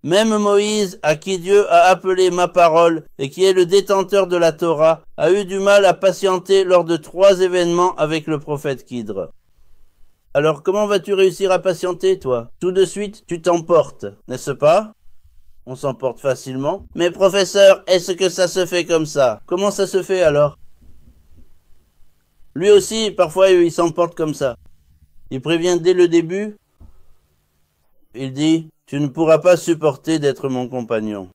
Même Moïse, à qui Dieu a appelé ma parole et qui est le détenteur de la Torah, a eu du mal à patienter lors de 3 événements avec le prophète Khidr. Alors comment vas-tu réussir à patienter, toi? Tout de suite, tu t'emportes, n'est-ce pas? On s'emporte facilement. Mais professeur, est-ce que ça se fait comme ça? Comment ça se fait alors? Lui aussi, parfois, il s'emporte comme ça. Il prévient dès le début. Il dit, tu ne pourras pas supporter d'être mon compagnon.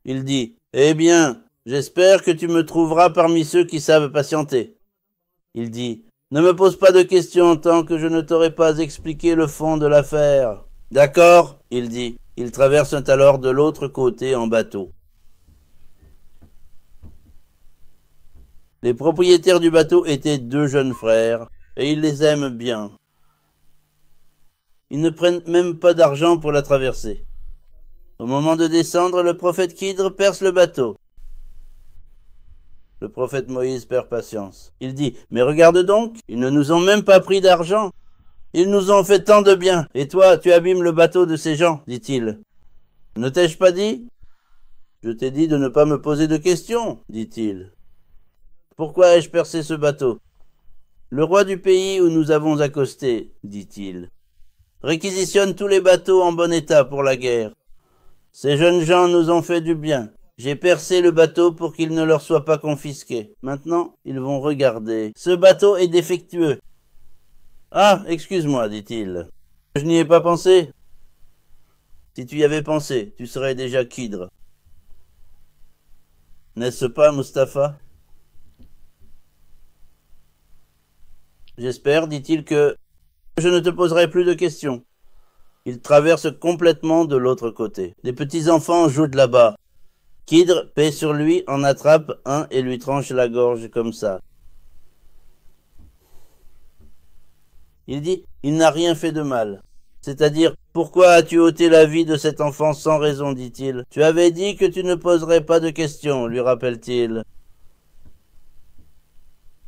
Il dit, eh bien, j'espère que tu me trouveras parmi ceux qui savent patienter. Il dit, ne me pose pas de questions tant que je ne t'aurai pas expliqué le fond de l'affaire. D'accord, il dit. Ils traversent alors de l'autre côté en bateau. Les propriétaires du bateau étaient 2 jeunes frères, et ils les aiment bien. Ils ne prennent même pas d'argent pour la traverser. Au moment de descendre, le prophète Khidr perce le bateau. Le prophète Moïse perd patience. Il dit, mais regarde donc, ils ne nous ont même pas pris d'argent. Ils nous ont fait tant de bien, et toi, tu abîmes le bateau de ces gens, dit-il. Ne t'ai-je pas dit? Je t'ai dit de ne pas me poser de questions, dit-il. Pourquoi ai-je percé ce bateau? Le roi du pays où nous avons accosté, dit-il, réquisitionne tous les bateaux en bon état pour la guerre. Ces jeunes gens nous ont fait du bien. J'ai percé le bateau pour qu'il ne leur soit pas confisqué. Maintenant, ils vont regarder. Ce bateau est défectueux. Ah, excuse-moi, dit-il. Je n'y ai pas pensé. Si tu y avais pensé, tu serais déjà Khidr. N'est-ce pas, Mustapha? J'espère, dit-il, que je ne te poserai plus de questions. Il traverse complètement de l'autre côté. Des petits-enfants jouent là-bas. Khidr, paix sur lui, en attrape un et lui tranche la gorge comme ça. Il dit, il n'a rien fait de mal. C'est-à-dire, pourquoi as-tu ôté la vie de cet enfant sans raison, dit-il. Tu avais dit que tu ne poserais pas de questions, lui rappelle-t-il.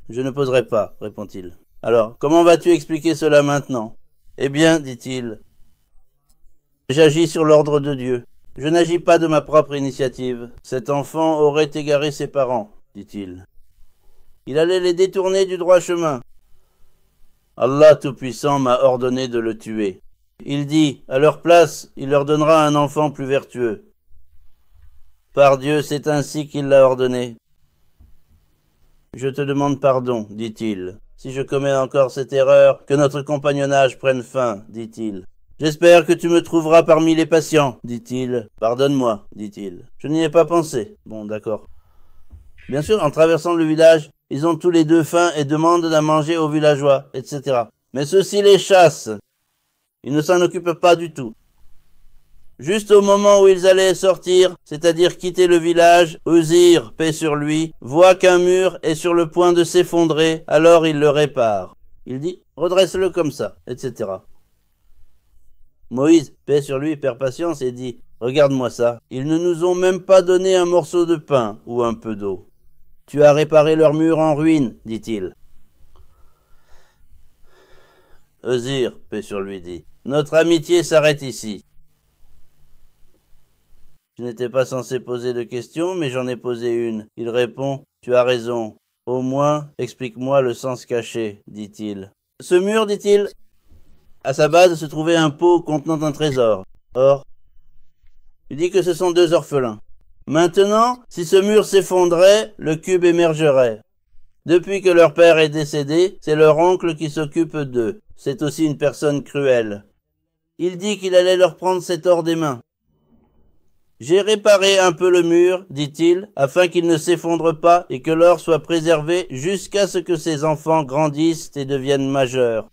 Je ne poserai pas, répond-il. Alors, comment vas-tu expliquer cela maintenant? Eh bien, dit-il, j'agis sur l'ordre de Dieu. Je n'agis pas de ma propre initiative. Cet enfant aurait égaré ses parents, dit-il. Il allait les détourner du droit chemin. Allah Tout-Puissant m'a ordonné de le tuer. Il dit, à leur place, il leur donnera un enfant plus vertueux. Par Dieu, c'est ainsi qu'il l'a ordonné. Je te demande pardon, dit-il. Si je commets encore cette erreur, que notre compagnonnage prenne fin, dit-il. J'espère que tu me trouveras parmi les patients, dit-il. Pardonne-moi, dit-il. Je n'y ai pas pensé. Bon, d'accord. Bien sûr, en traversant le village, ils ont tous les 2 faim et demandent à manger aux villageois, etc. Mais ceux-ci les chassent. Ils ne s'en occupent pas du tout. Juste au moment où ils allaient sortir, c'est-à-dire quitter le village, Uzir, paix sur lui, voit qu'un mur est sur le point de s'effondrer, alors il le répare. Il dit, redresse-le comme ça, etc. Moïse, paix sur lui, perd patience et dit, regarde-moi ça, ils ne nous ont même pas donné un morceau de pain ou un peu d'eau. Tu as réparé leur mur en ruine, dit-il. Uzir, paix sur lui, dit, notre amitié s'arrête ici. Je n'étais pas censé poser de questions, mais j'en ai posé une. Il répond, tu as raison. Au moins, explique-moi le sens caché, dit-il. Ce mur, dit-il, à sa base se trouvait un pot contenant un trésor. Or, il dit que ce sont 2 orphelins. Maintenant, si ce mur s'effondrait, le cube émergerait. Depuis que leur père est décédé, c'est leur oncle qui s'occupe d'eux. C'est aussi une personne cruelle. Il dit qu'il allait leur prendre cet or des mains. J'ai réparé un peu le mur, dit-il, afin qu'il ne s'effondre pas et que l'or soit préservé jusqu'à ce que ses enfants grandissent et deviennent majeurs.